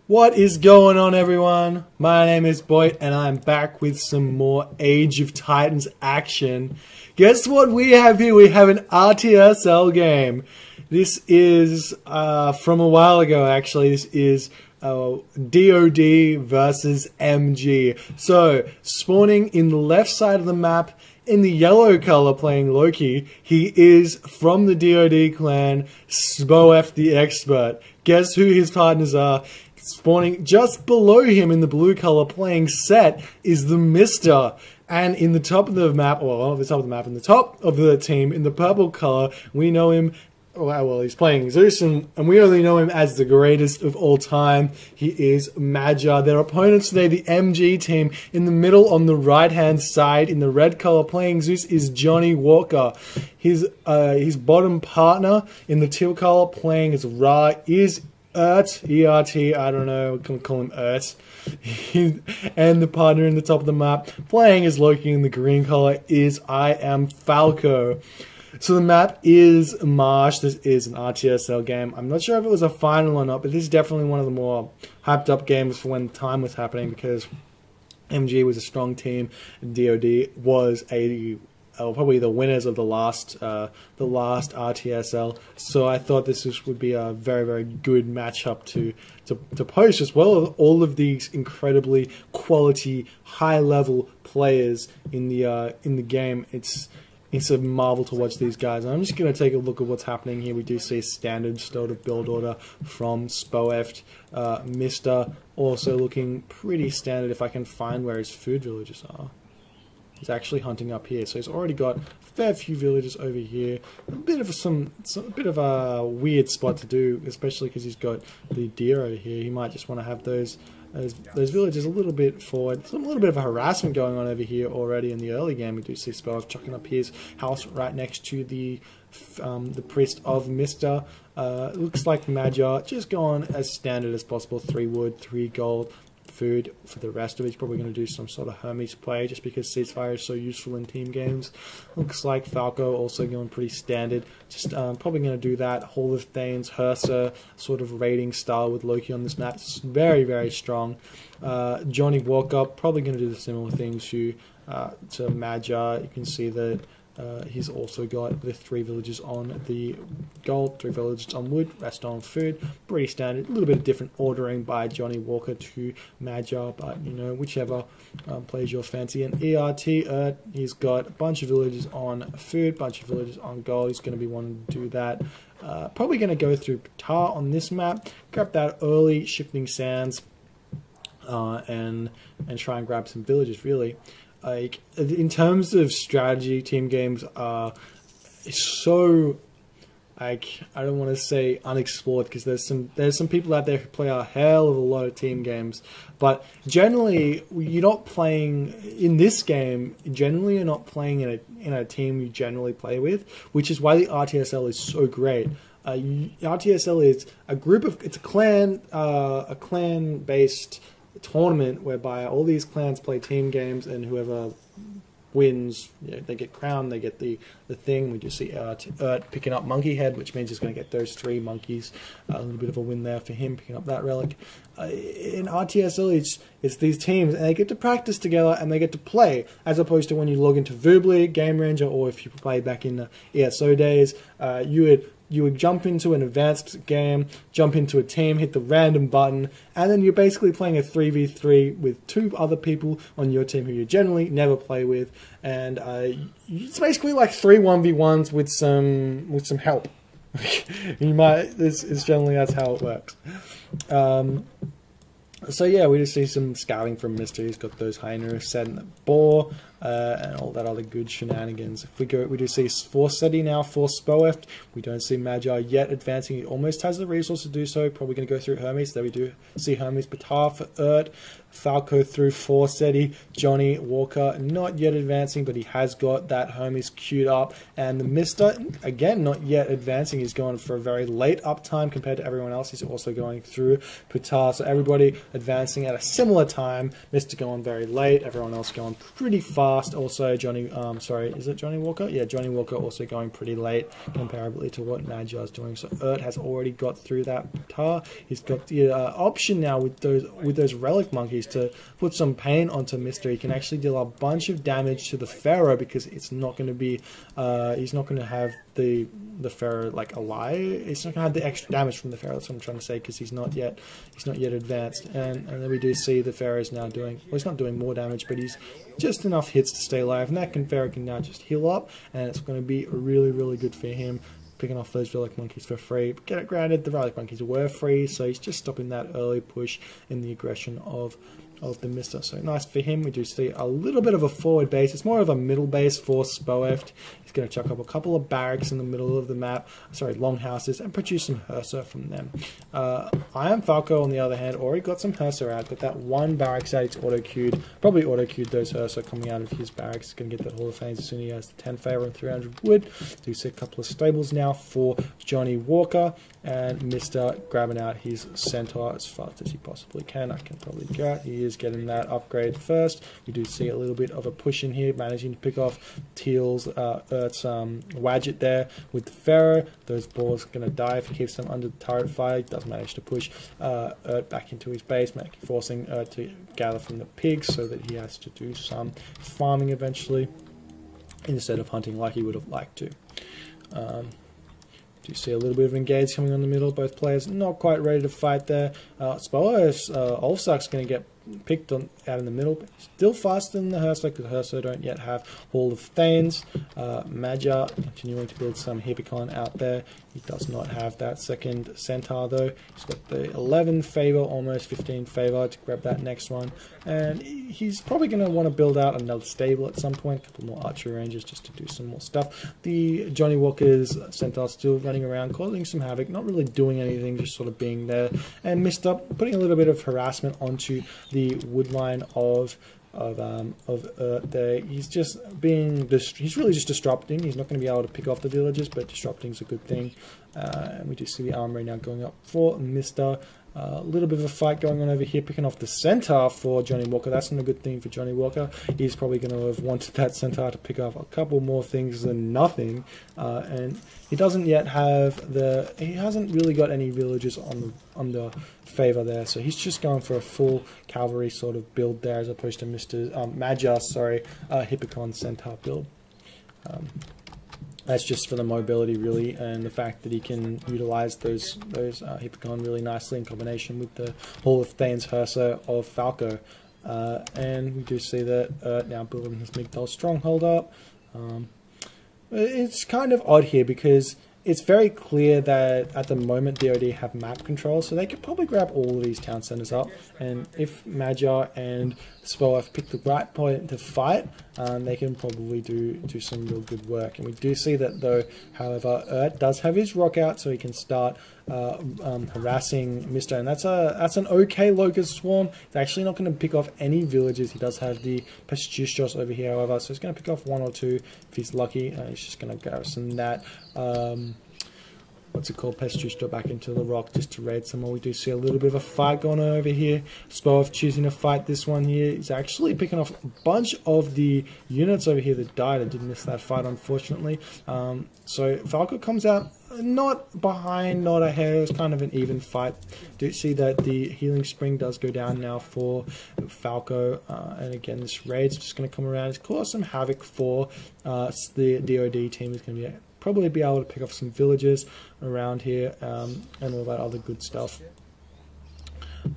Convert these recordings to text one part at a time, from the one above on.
What is going on, everyone? My name is BoIt and I'm back with some more Age of Titans action. Guess what we have here? We have an RTSL game. This is from a while ago, actually. This is DoD versus MG. So, spawning in the left side of the map, in the yellow color playing Loki, he is from the DoD clan, Spoeft the Expert. Guess who his partners are? Spawning just below him in the blue color playing Set is TheMista. And in the top of the map, well, not the top of the map, in the top of the team, in the purple color, we know him, well, he's playing Zeus, and we only know him as the greatest of all time. He is Magyar. Their opponents today, the MG team, in the middle on the right-hand side, in the red color playing Zeus, is JohnnyWalker. His bottom partner in the teal color playing as Ra is E-R-T, I don't know, we can call him Ert. And the partner in the top of the map, playing as Loki in the green color, is IamFalco. So the map is Marsh. This is an RTSL game. I'm not sure if it was a final or not, but this is definitely one of the more hyped up games for when time was happening, because MG was a strong team, DoD was probably the winners of the last RTSL. So I thought this would be a very, very good matchup to post, as well as all of these incredibly quality, high level players in the game. It's a marvel to watch these guys. And I'm just going to take a look at what's happening here. We do see a standard starter build order from Spoeft. Mr. also looking pretty standard, if I can find where his food villages are. He's actually hunting up here, so he's already got a fair few villages over here. A bit of a weird spot to do, especially because he's got the deer over here. He might just want to have those villages a little bit forward. There's a little bit of a harassment going on over here already in the early game. We do see Spoeft chucking up his house right next to the priest of Mr. Looks like Magyar just going as standard as possible. 3 wood, 3 gold. Food for the rest of it. He's probably going to do some sort of Hermes play just because ceasefire is so useful in team games. Looks like Falco also going pretty standard. Just probably going to do that. Hall of Thanes, Hersa sort of raiding style with Loki on this map. It's very, very strong. JohnnyWalker probably going to do the similar things to Magyar. You can see that he's also got the 3 villages on the gold, 3 villages on wood, rest on food. Pretty standard. A little bit of different ordering by JohnnyWalker to Magyar, but you know, whichever plays your fancy. And ERT, he's got a bunch of villages on food, bunch of villages on gold. He's going to be wanting to do that. Probably going to go through Tar on this map, grab that early shifting sands, and try and grab some villages, really. Like, in terms of strategy, team games are so, like, I don't want to say unexplored, because there's some people out there who play a hell of a lot of team games, but generally you're not playing in this game. Generally, you're not playing in a team you generally play with, which is why the RTSL is so great. RTSL is it's a clan based tournament whereby all these clans play team games, and whoever wins, they get crowned, they get the thing. We just see Ert picking up Monkey Head, which means he's going to get those 3 monkeys. A little bit of a win there for him, picking up that relic. In RTSL, it's these teams, and they get to practice together, and they get to play, as opposed to when you log into Voobly, Game Ranger, or if you play back in the ESO days, you would jump into an advanced game, jump into a team, hit the random button, and then you're basically playing a 3v3 with 2 other people on your team who you generally never play with, and it's basically like 3 1v1s with some help. It's generally, that's how it works. So yeah, we just see some scouting from Mr. He's got those hyenas set in the boar, and all that other good shenanigans. If we do see Force City now for Spoeft. We don't see Magyar yet advancing. He almost has the resource to do so. Probably going to go through Hermes. There we do see Hermes Batar for Ert. Falco through Forcetti. JohnnyWalker not yet advancing, but he has got that Hermes queued up. And TheMista, again, not yet advancing. He's going for a very late uptime compared to everyone else. He's also going through Batar. So everybody advancing at a similar time. Mr. going very late. Everyone else going pretty fast. fast. Also, sorry, is it JohnnyWalker? Yeah, JohnnyWalker also going pretty late comparably to what Magyar's doing. So has already got through that tar. He's got the option now with those relic monkeys to put some pain onto Mysta. He can actually deal a bunch of damage to the Pharaoh because it's not going to be he's not going to have the Pharaoh like alive. He's not going to have the extra damage from the Pharaoh. That's what I'm trying to say, because he's not yet advanced. And then we do see the Pharaoh's now doing, well, he's not doing more damage, but he's just enough hits to stay alive, and that Pharaoh can now just heal up, and it's going to be really, really good for him, picking off those relic monkeys for free. But get it granted, the relic monkeys were free, so he's just stopping that early push in the aggression of TheMista. So nice for him. We do see a little bit of a forward base. It's more of a middle base for Spoeft. He's going to chuck up a couple of barracks in the middle of the map, sorry, longhouses, and produce some Hursa from them. IamFalco, on the other hand, already got some Hursa out, but that one barracks out, it's auto-queued, probably auto-queued those Hursa coming out of his barracks. He's going to get that Hall of Fame as soon as he has the 10 favor and 300 wood. Do see a couple of stables now for JohnnyWalker, and Mysta grabbing out his centaur as fast as he possibly can. I can probably get. He is getting that upgrade first. We do see a little bit of a push in here, managing to pick off Teal's Wadget there with the Pharaoh. Those balls are going to die if he keeps them under the turret fire. He does manage to push back into his base, forcing to gather from the pigs so that he has to do some farming eventually instead of hunting like he would have liked to. You see a little bit of engage coming on the middle. Both players not quite ready to fight there. Spoef's Ulfsak's going to get picked on out in the middle. Still faster than the Hursa, because the Hursa don't yet have Hall of Thanes. Magyar continuing to build some Hippicon out there. He does not have that second centaur though. He's got the 11 favor, almost 15 favor to grab that next one. And he's probably going to want to build out another stable at some point, a couple more archery ranges just to do some more stuff. The JohnnyWalker's centaur still running around, causing some havoc, not really doing anything, just sort of being there. And Mysta putting a little bit of harassment onto the wood line of there. He's just being he's really just disrupting. He's not going to be able to pick off the villagers, but disrupting is a good thing. And we do see the armory now going up for Mysta. A little bit of a fight going on over here, picking off the centaur for JohnnyWalker. That's not a good thing for JohnnyWalker. He's probably going to have wanted that centaur to pick up a couple more things than nothing. And he doesn't yet have he hasn't really got any villagers on the favor there. So he's just going for a full cavalry sort of build there, as opposed to Magyar, Hippicon centaur build. That's just for the mobility, really, and the fact that he can utilize those Hippicon really nicely in combination with the Hall of Thanes Hursa of Falco. And we do see that now building his Migdal stronghold up. It's kind of odd here because it's very clear that at the moment DoD have map control, so they could probably grab all of these town centers up, and if Magyar and Spoeft pick the right point to fight, they can probably do some real good work. And we do see that though, however, does have his rock out, so he can start harassing Mysta, and that's an okay locust swarm. It's actually not going to pick off any villages. He does have the Pestistos over here, however, so he's going to pick off one or two if he's lucky. He's just going to garrison that what's it called, Pestistos back into the rock just to raid some more. We do see a little bit of a fight going on over here. Spoeft choosing to fight this one here. He's actually picking off a bunch of the units over here that died. I did miss that fight, unfortunately. So Falco comes out not behind, not ahead. It was kind of an even fight. Do see that the healing spring does go down now for Falco, and again this raid's just going to come around. It's caused some havoc for the DoD team. Is going to probably be able to pick off some villages around here, and all that other good stuff.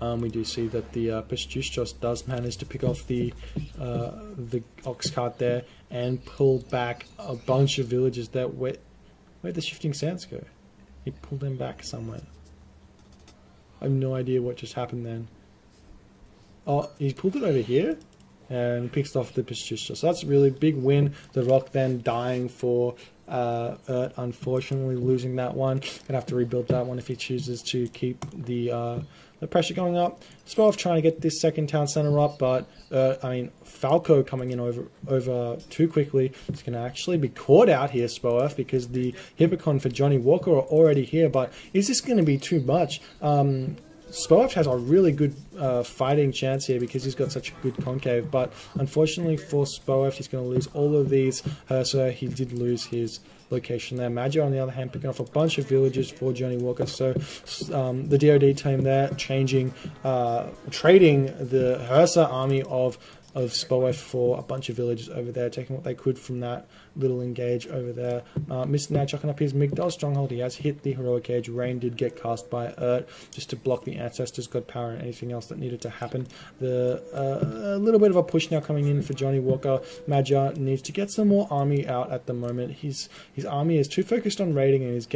We do see that the Pestistos does manage to pick off the ox cart there and pull back a bunch of villages that where'd the shifting sands go? He pulled them back somewhere. I have no idea what just happened then. Oh, he pulled it over here and picks off the Pestistos. So that's a really big win. The rock then dying for unfortunately losing that one. Gonna have to rebuild that one if he chooses to keep the pressure going up. Spoeft trying to get this second town center up, but I mean Falco coming in over too quickly. It's going to actually be caught out here, Spoeft, because the Hippicon for JohnnyWalker are already here. But is this going to be too much? Spoeft has a really good fighting chance here because he's got such a good concave, but unfortunately for Spoeft, he's going to lose all of these. So he did lose his location there. Magyar, on the other hand, picking off a bunch of villages for JohnnyWalker. So the DoD team there trading the Hursa army of Spoeft for a bunch of villages over there, taking what they could from that little engage over there. Mysta now chucking up his Migdal stronghold. He has hit the heroic edge. Rain did get cast by just to block the ancestors, God power, and anything else that needed to happen. A little bit of a push now coming in for JohnnyWalker. Magyar needs to get some more army out at the moment. His army is too focused on raiding, and he's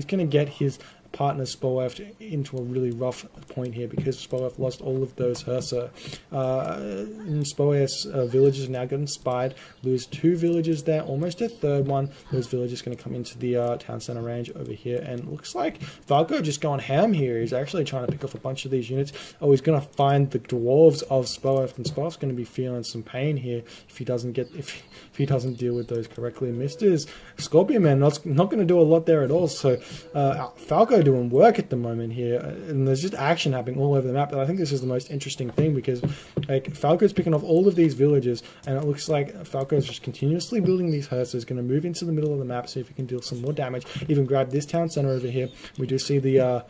gonna get his partner Spoeft into a really rough point here because Spoeft lost all of those Hursa. Spoeft's villages are now getting spied. Lose 2 villages there, almost a third one. Those villages going to come into the town center range over here, and it looks like Falco just going ham here. He's actually trying to pick off a bunch of these units. Oh, he's going to find the dwarves of Spoeft, and Spoeft's going to be feeling some pain here if he doesn't deal with those correctly. Mysta's Scorpion Man not going to do a lot there at all. So Falco doing work at the moment here, and there's just action happening all over the map. But I think this is the most interesting thing because like Falco's picking off all of these villages, and it looks like Falco's just continuously building these Hursas, going to move into the middle of the map, see if he can deal some more damage. Even grab this town center over here. We do see the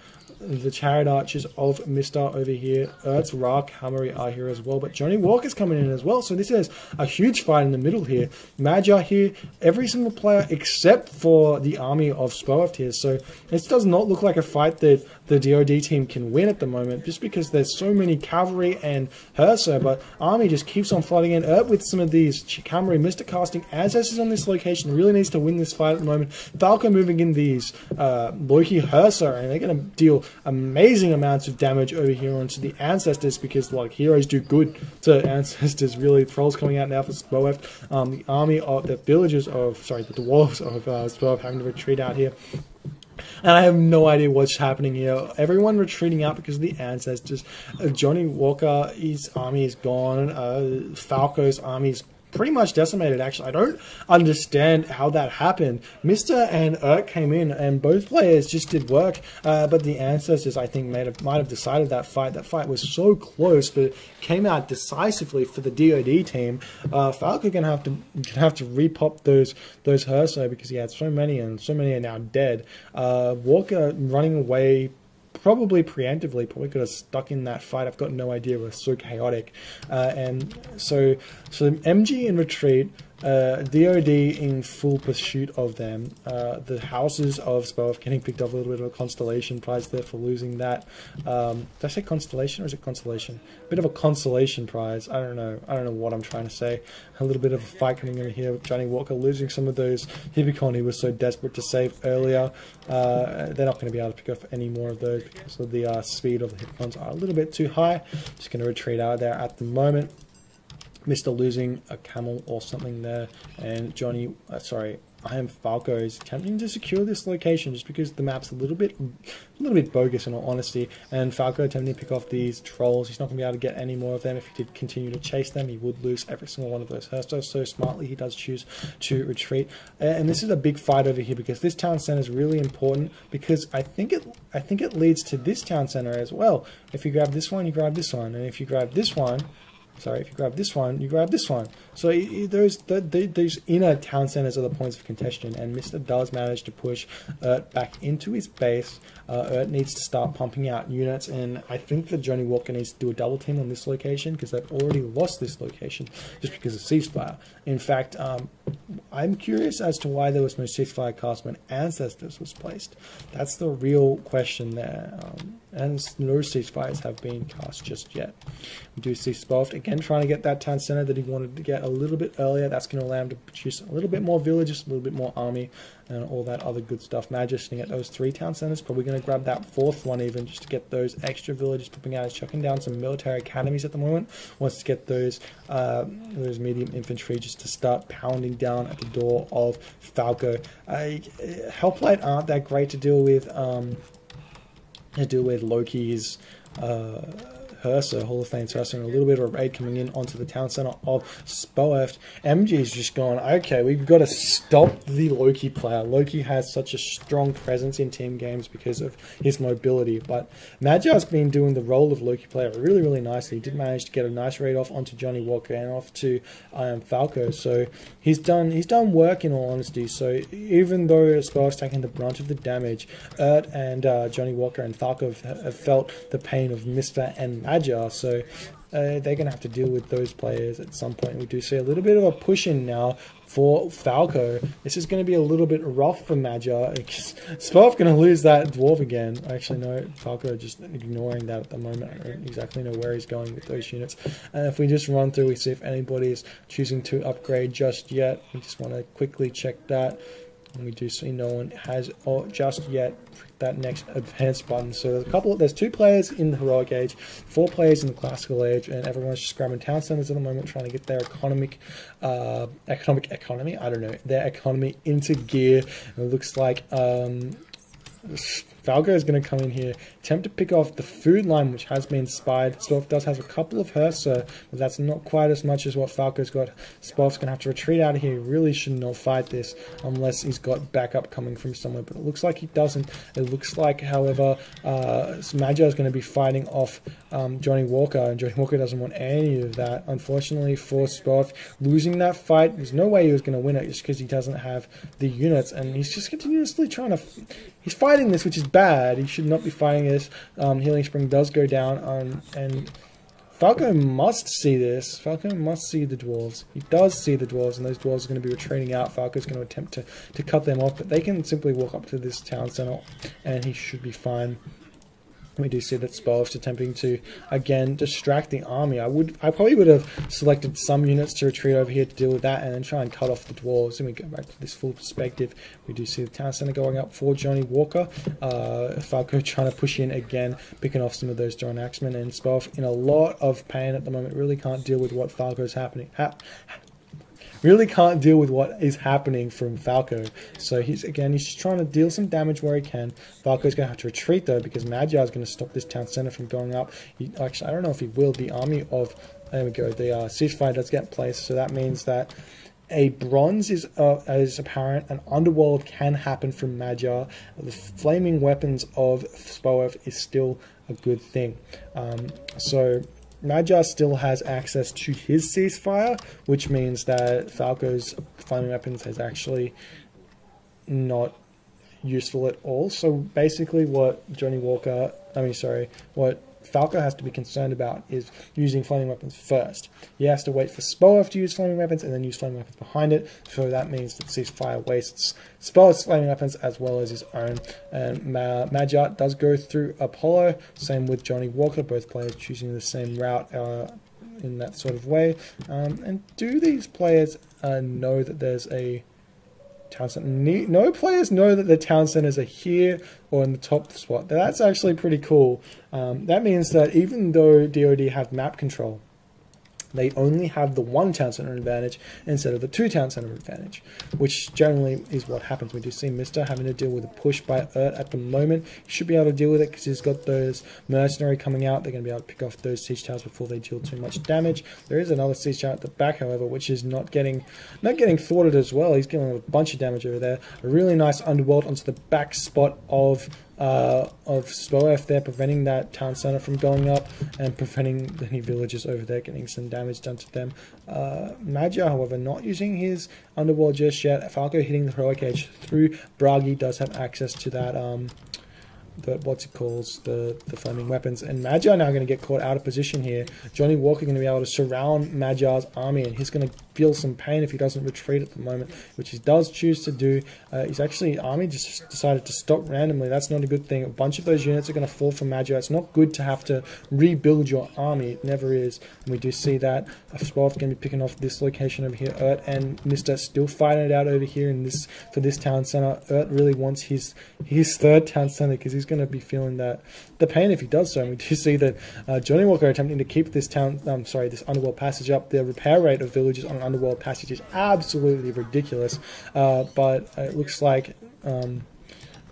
chariot archers of Mysta over here. Ertz, Rak, Hamari are here as well, but JohnnyWalker's coming in as well, so this is a huge fight in the middle here. Magyar here, every single player except for the army of Spoeft here, so this does not look like a fight that the DoD team can win at the moment, just because there's so many cavalry and Hursa, but army just keeps on fighting in. With some of these cavalry Mysta casting ancestors on this location really needs to win this fight at the moment. Falco moving in these Loki Hursa, and they're going to deal amazing amounts of damage over here onto the ancestors because like heroes do good to ancestors. Really, trolls coming out now for Spoeft. The army of the villagers of the dwarves of Spoeft having to retreat out here. And I have no idea what's happening here. Everyone retreating out because of the ancestors. JohnnyWalker, his army is gone. Falco's army is pretty much decimated, actually. I don't understand how that happened. Mysta and came in, and both players just did work, but the ancestors, I think, might have decided that fight. That fight was so close, but it came out decisively for the DoD team. Falco gonna have to repop those Hursa because he had so many, and so many are now dead. Walker running away, probably preemptively, probably could have stuck in that fight. I've got no idea. It was so chaotic. And so MG in retreat, DoD in full pursuit of them. The houses of Spoeft getting picked up a little bit of a constellation prize there for losing that. Did I say constellation or is it consolation? A bit of a consolation prize. I don't know what I'm trying to say. A little bit of a fight coming over here with JohnnyWalker losing some of those Hibicon he was so desperate to save earlier. They're not going to be able to pick up any more of those because of the speed of the Hibicons are a little bit too high. Just going to retreat out of there at the moment. Mysta losing a camel or something there, and IamFalco is attempting to secure this location just because the map's a little bit bogus in all honesty, and Falco attempting to pick off these trolls. He's not going to be able to get any more of them. If he did continue to chase them, he would lose every single one of those Hurstos. So smartly, he does choose to retreat, and this is a big fight over here because this town center is really important because I think it leads to this town center as well. If you grab this one, you grab this one, and if you grab this one. If you grab this one, you grab this one. So those inner town centers are the points of contention, and Mysta does manage to push back into his base. Needs to start pumping out units, and I think that JohnnyWalker needs to do a double team on this location because they've already lost this location just because of ceasefire. In fact, I'm curious as to why there was no ceasefire cast when Ancestors was placed. That's the real question there. And no ceasefires have been cast just yet. We do see Spoeft again trying to get that town center that he wanted to get a little bit earlier. That's going to allow him to produce a little bit more villages, a little bit more army, and all that other good stuff. Magyar sitting at those 3 town centers, probably going to grab that 4th one even just to get those extra villages popping out. He's chucking down some military academies at the moment. Wants to get those medium infantry just to start pounding down at the door of Falco. Helplite aren't that great to deal with. Loki's Hersa, Hall of Fame Hersa, and a little bit of a raid coming in onto the town center of Spoeft. MG's just gone, okay, we've got to stop the Loki player. Loki has such a strong presence in team games because of his mobility, but Magyar's been doing the role of Loki player really, really nicely. He did manage to get a nice raid off onto JohnnyWalker and off to IamFalco, so he's done work in all honesty. So even though Spoeft's taking the brunt of the damage, and JohnnyWalker and Falco have felt the pain of Mr. and Magyar, so they're going to have to deal with those players at some point. We do see a little bit of a push in now for Falco. This is going to be a little bit rough for Magyar. Spoeft going to lose that dwarf again. Actually, no, Falco just ignoring that at the moment. I don't exactly know where he's going with those units. And if we just run through, we see if anybody is choosing to upgrade just yet. We just want to quickly check that. And we do see no one has just yet that next advanced button. So there's 2 players in the heroic age, 4 players in the classical age, and everyone's just grabbing town centers at the moment, trying to get their economy, I don't know, their economy into gear. And it looks like Falco is going to come in here, attempt to pick off the food line, which has been spied. Spoeft does have a couple of Hersa, but that's not quite as much as what Falco's got. Spoeft's going to have to retreat out of here. He really should not fight this unless he's got backup coming from somewhere, but it looks like he doesn't. It looks like, however, Magyar is going to be fighting off JohnnyWalker, and JohnnyWalker doesn't want any of that. Unfortunately for Spoeft, losing that fight, there's no way he was going to win it just because he doesn't have the units, and he's just continuously trying to... He's fighting this, which is bad. He should not be fighting this. Healing Spring does go down, and Falco must see this. Falco must see the dwarves. He does see the dwarves, and those dwarves are going to be retreating out. Falco's going to attempt to cut them off, but they can simply walk up to this town center, and he should be fine. We do see that Spoeft's attempting to, again, distract the army. I probably would have selected some units to retreat over here to deal with that and then try and cut off the dwarves. And we go back to this full perspective. We do see the town center going up for JohnnyWalker. Falco trying to push in again, picking off some of those drone axemen, and Spoeft in a lot of pain at the moment. Really can't deal with what Falco's happening. Really can't deal with what is happening from Falco. So he's just trying to deal some damage where he can. Falco's going to have to retreat though, because Magyar is going to stop this town center from going up. Actually, I don't know if he will. The army of, there we go, the ceasefire does get placed, so that means that a bronze is apparent. An underworld can happen from Magyar. The flaming weapons of Spoeft is still a good thing. So Magyar still has access to his ceasefire, which means that Falco's flaming weapons is actually not useful at all. So basically what what Falco has to be concerned about is using flaming weapons first. He has to wait for Spoeft to use flaming weapons and then use flaming weapons behind it. So that means that ceasefire wastes Spoeft's flaming weapons as well as his own. And Magyar does go through Apollo. Same with JohnnyWalker, both players choosing the same route in that sort of way. And do these players know that there's a town center? No players know that the town centers are here or in the top spot. That's actually pretty cool. That means that even though DoD have map control, they only have the 1 town center advantage instead of the 2 town center advantage, which generally is what happens. We do see Mr. having to deal with a push by at the moment. He should be able to deal with it because he's got those mercenary coming out. They're going to be able to pick off those siege towers before they deal too much damage. There is another siege tower at the back, however, which is not getting thwarted as well. He's getting a bunch of damage over there. A really nice underworld onto the back spot of Spoeft there, preventing that town center from going up and preventing any villagers over there getting some damage done to them. Magyar, however, not using his underworld just yet. Falco hitting the heroic age through Bragi does have access to that the flaming weapons, and Magyar now going to get caught out of position here. JohnnyWalker going to be able to surround Magyar's army, and he's going to feel some pain if he doesn't retreat at the moment, which he does choose to do. He's actually, army just decided to stop randomly. That's not a good thing. A bunch of those units are going to fall for Magyar. It's not good to have to rebuild your army. It never is. And we do see that Spoeft going to be picking off this location over here. And Mr. still fighting it out over here in this for this town center. Really wants his 3rd town center because he's going to be feeling the pain if he does so. And we do see that JohnnyWalker attempting to keep this this underworld passage up. The repair rate of villages on an underworld passage is absolutely ridiculous, but it looks like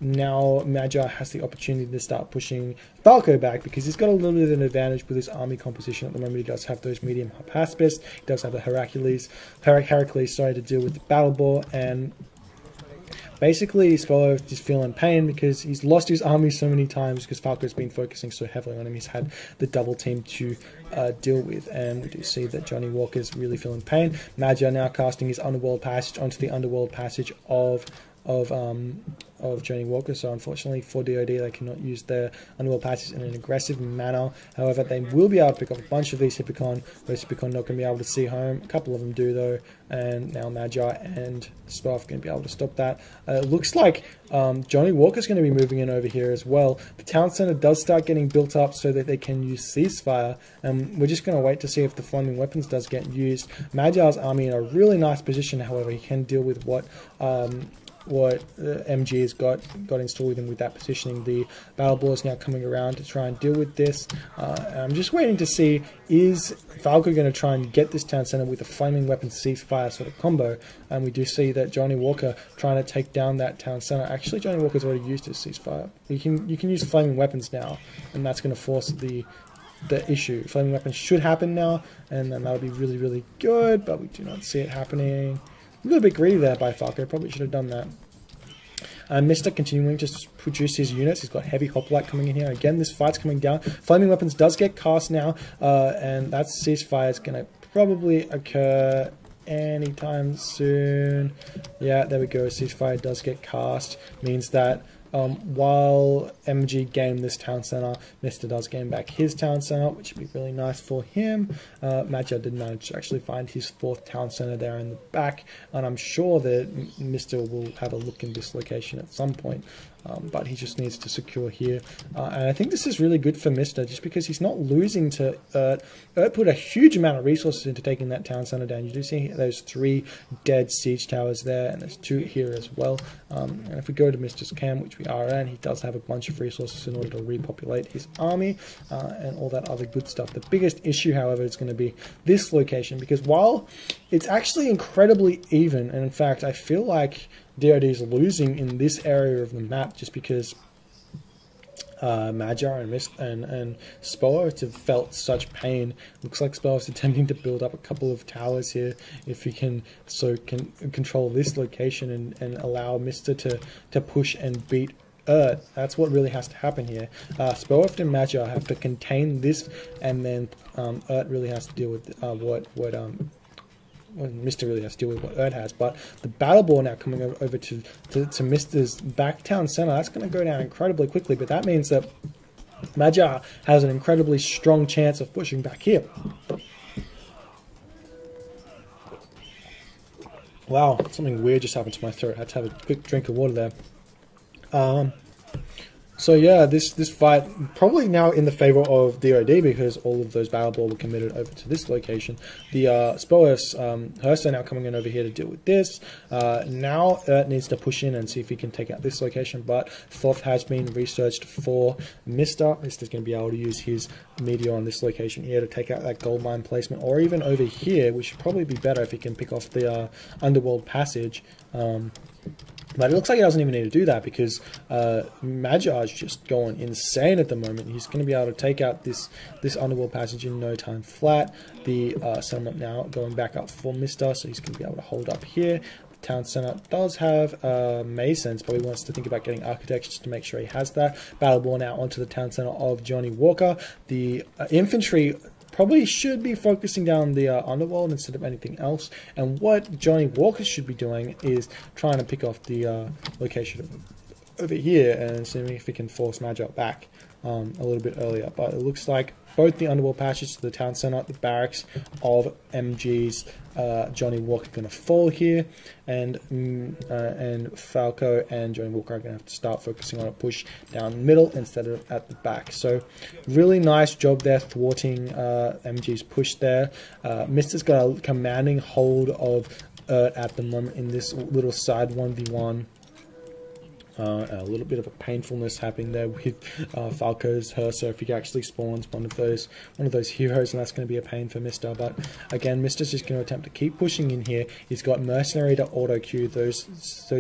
now Magyar has the opportunity to start pushing Falco back, because he's got a little bit of an advantage with his army composition at the moment. He does have those medium pacifists, he does have the Heracles starting to deal with the battle boar, and basically Spoeft is feeling pain because he's lost his army so many times because Falco's been focusing so heavily on him. He's had the double team to deal with, and we do see that JohnnyWalker's really feeling pain. Magyar now casting his underworld passage onto the underworld passage of JohnnyWalker, so unfortunately for DoD they cannot use their underworld passage in an aggressive manner. However, they will be able to pick up a bunch of these Hippicon. Those Hippicon not going to be able to see home. A couple of them do though, and now Magyar and Spoeft going to be able to stop that. It looks like JohnnyWalker's going to be moving in over here as well. The town center does start getting built up so that they can use ceasefire, and we're just going to wait to see if the flaming weapons does get used. Magyar's army in a really nice position, however, he can deal with what MG has got installed with him with that positioning. The battle boar is now coming around to try and deal with this. I'm just waiting to see, is Falco going to try and get this town center with a flaming weapon ceasefire sort of combo? And we do see that JohnnyWalker trying to take down that town center. Actually, JohnnyWalker's already used his ceasefire. You can use flaming weapons now, and that's going to force the issue. Flaming weapons should happen now, and then that'll be really, really good, but we do not see it happening. A little bit greedy there by Falco, probably should have done that. Mythology continuing to produce his units. He's got heavy hoplite coming in here. Again, this fight's coming down. Flaming weapons does get cast now, and that ceasefire is going to probably occur anytime soon. Yeah, there we go. Ceasefire does get cast. Means that while MG gained this town center, Mr. does gain back his town center, which would be really nice for him. Magyar did manage to actually find his 4th town center there in the back, and I'm sure that Mr. will have a look in this location at some point. But he just needs to secure here. And I think this is really good for Mr. just because he's not losing to Ert. Ert put a huge amount of resources into taking that town center down. You do see those 3 dead siege towers there, and there's 2 here as well. And if we go to Mr.'s camp, which we are in, he does have a bunch of resources in order to repopulate his army and all that other good stuff. The biggest issue, however, is going to be this location, because while it's actually incredibly even, and in fact, I feel like DoD is losing in this area of the map just because Magyar and Spoeft have felt such pain. Looks like Spoeft's attempting to build up a couple of towers here if he can control this location and allow Mr. to push and beat Ert. That's what really has to happen here. Spoeft and Magyar have to contain this, and then Ert really has to deal with Mr. really has to deal with what Ert has. But the battle boar now coming over to Mr.'s back town center, that's going to go down incredibly quickly, but that means that Magyar has an incredibly strong chance of pushing back here. Wow, something weird just happened to my throat. I had to have a quick drink of water there. So yeah, this fight probably now in the favor of DoD because all of those battle boar were committed over to this location. The Spoeft's Hearst are now coming in over here to deal with this. Now Ert needs to push in and see if he can take out this location, but Thoth has been researched for Mr. Mr's going to be able to use his meteor on this location here to take out that gold mine placement, or even over here, which should probably be better if he can pick off the underworld passage. But it looks like he doesn't even need to do that because Magyar's just going insane at the moment. He's going to be able to take out this underworld passage in no time flat. The settlement now going back up for Mr. So he's going to be able to hold up here. The town center does have masons, but he wants to think about getting architects just to make sure he has that. Battle boar now onto the town center of JohnnyWalker. The infantry probably should be focusing down the underworld instead of anything else. And what JohnnyWalker should be doing is trying to pick off the location over here and seeing if he can force Magyar back a little bit earlier. But it looks like both the underworld passage to the town center, the barracks of MG's JohnnyWalker are going to fall here, and Falco and JohnnyWalker are going to have to start focusing on a push down the middle instead of at the back. So really nice job there thwarting MG's push there. Mr's got a commanding hold of Ert at the moment in this little side 1v1 A little bit of a painfulness happening there with Falco's Hersa if he actually spawns one of those heroes, and that's going to be a pain for Mr. But again, Mr's just going to attempt to keep pushing in here. He's got Mercenary to auto queue those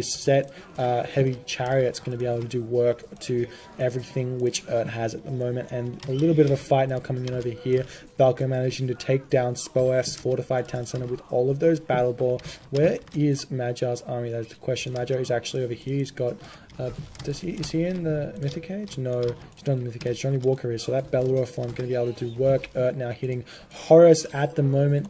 set heavy chariots, going to be able to do work to everything which Urt has at the moment, and a little bit of a fight now coming in over here. Falco managing to take down Spoeft's fortified town center with all of those battle ball. Where is Magyar's army? That's the question. Magyar is actually over here. He's got is he in the Mythic Age? No, he's not in the Mythic Age. JohnnyWalker is, so that Belroth one going to be able to do work. Now hitting Horus at the moment.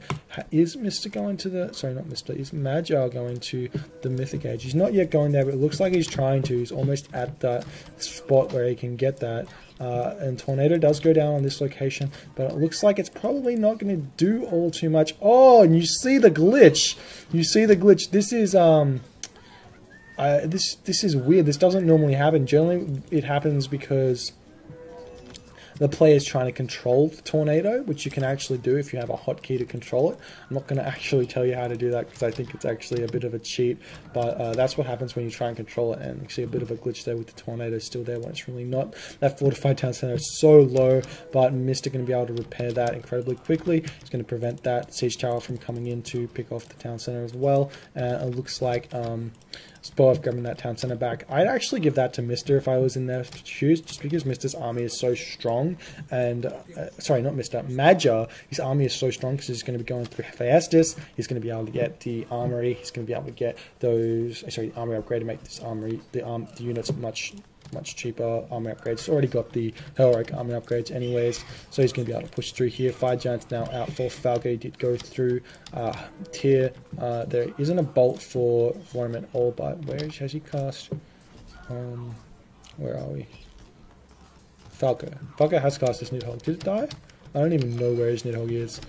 Is Mr. going to the... Sorry, not Mr. Is Magyar going to the Mythic Age? He's not yet going there, but it looks like he's trying to. He's almost at that spot where he can get that. And Tornado does go down on this location, but it looks like it's probably not going to do all too much. Oh, and you see the glitch. You see the glitch. This is... this is weird. This doesn't normally happen. Generally, it happens because the player is trying to control the tornado, which you can actually do if you have a hotkey to control it. I'm not going to actually tell you how to do that because I think it's actually a bit of a cheat, but that's what happens when you try and control it, and you see a bit of a glitch there with the tornado still there when it's really not. That fortified town center is so low, but Mr. going to be able to repair that incredibly quickly. He's going to prevent that siege tower from coming in to pick off the town center as well, and it looks like Spoeft grabbing that town center back. I'd actually give that to Mr. if I was in their shoes, just because Mr's army is so strong, and sorry, not Mr. Magyar. His army is so strong because he's going to be going through Hephaestus. He's going to be able to get the armory. He's going to be able to get those. Sorry, the armory upgrade to make this armory, the units much cheaper. Army upgrades. He's already got the heroic army upgrades anyways, so he's going to be able to push through here. Fire Giant's now out for Falco. He did go through tier. There isn't a bolt for him at all, but where has he cast? Where are we? Falco. Falco has cast this Nidhogg. Did it die? I don't even know where his Nidhogg is.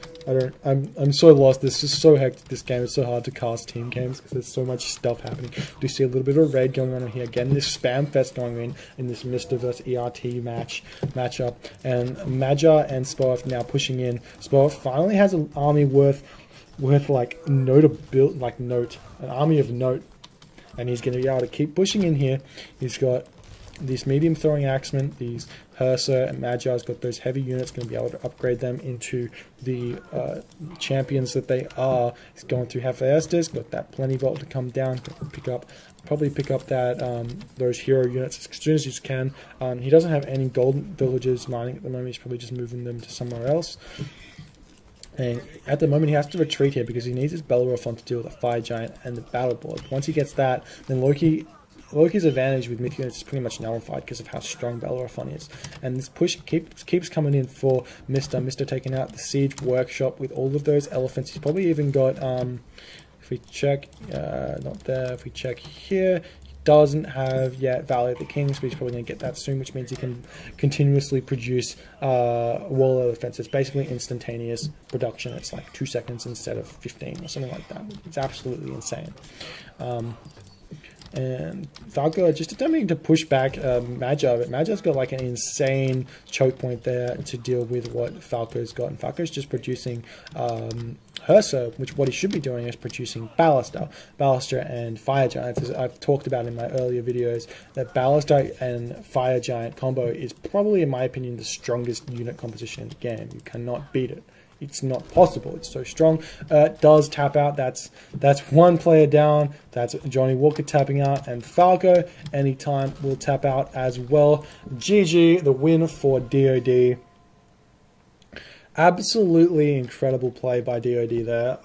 I'm so lost. This is so hectic, this game. It's so hard to cast team games because there's so much stuff happening. Do see a little bit of raid going on here. Again, this spam fest going in this Mr. vs ERT matchup. And Magyar and Spoeft now pushing in. Spoeft finally has an army worth like an army of note. And he's going to be able to keep pushing in here. He's got these medium throwing axemen, these Hersa, and Magyar's got those heavy units, going to be able to upgrade them into the champions that they are. He's going through Hephaestus, got that plenty vault to come down, probably pick up that those hero units as soon as he can. He doesn't have any golden villagers mining at the moment. He's probably just moving them to somewhere else. And at the moment he has to retreat here because he needs his Bellerophon to deal with the Fire Giant and the Battle Board. Once he gets that, then Loki's advantage with myth units is pretty much nullified because of how strong Bellerophon is. And this push keeps coming in for Mr. Mr. taking out the Siege Workshop with all of those elephants. He's probably even got, if we check, not there, if we check here, doesn't have yet Valley of the Kings, but he's probably going to get that soon, which means he can continuously produce wall elephants. It's basically instantaneous production. It's like 2 seconds instead of 15 or something like that. It's absolutely insane. And Falco just attempting to push back Magyar, but Magyar's got like an insane choke point there to deal with what Falco's got. And Falco's just producing Hersa, which what he should be doing is producing Ballaster and Fire Giants. As I've talked about in my earlier videos, that Ballaster and Fire Giant combo is probably, in my opinion, the strongest unit composition in the game. You cannot beat it. It's not possible. It's so strong. Does tap out. That's one player down. That's JohnnyWalker tapping out, and Falco anytime will tap out as well. GG, the win for DoD. Absolutely incredible play by DoD there.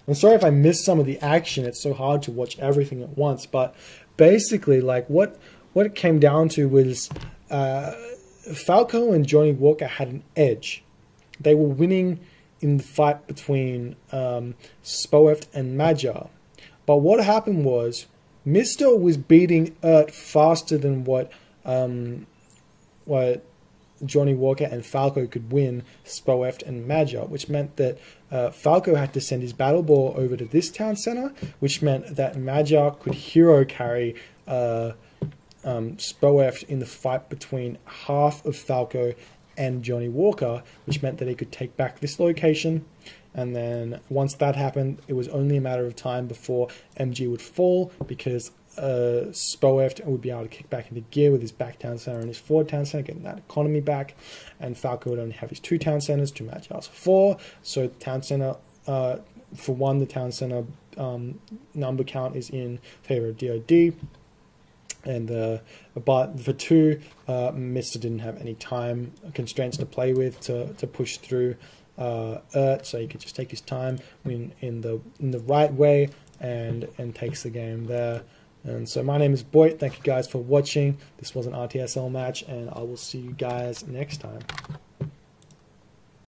I'm sorry if I missed some of the action. It's so hard to watch everything at once. But basically, like what it came down to was Falco and JohnnyWalker had an edge. They were winning in the fight between Spoeft and Magyar. But what happened was Mr. was beating Urt faster than what JohnnyWalker and Falco could win Spoeft and Magyar, which meant that Falco had to send his battle ball over to this town center, which meant that Magyar could hero carry Spoeft in the fight between half of Falco and JohnnyWalker, which meant that he could take back this location. And then once that happened, it was only a matter of time before MG would fall, because Spoeft would be able to kick back into gear with his back town center and his forward town center, getting that economy back. And Falco would only have his 2 town centers, 2 Magyars 4. So town center, for 1, the town center number count is in favor of DoD. And but for 2, Mr. didn't have any time constraints to play with to push through so he could just take his time in the right way and takes the game there. And so my name is BoIt. Thank you guys for watching. This was an RTSL match, and I will see you guys next time.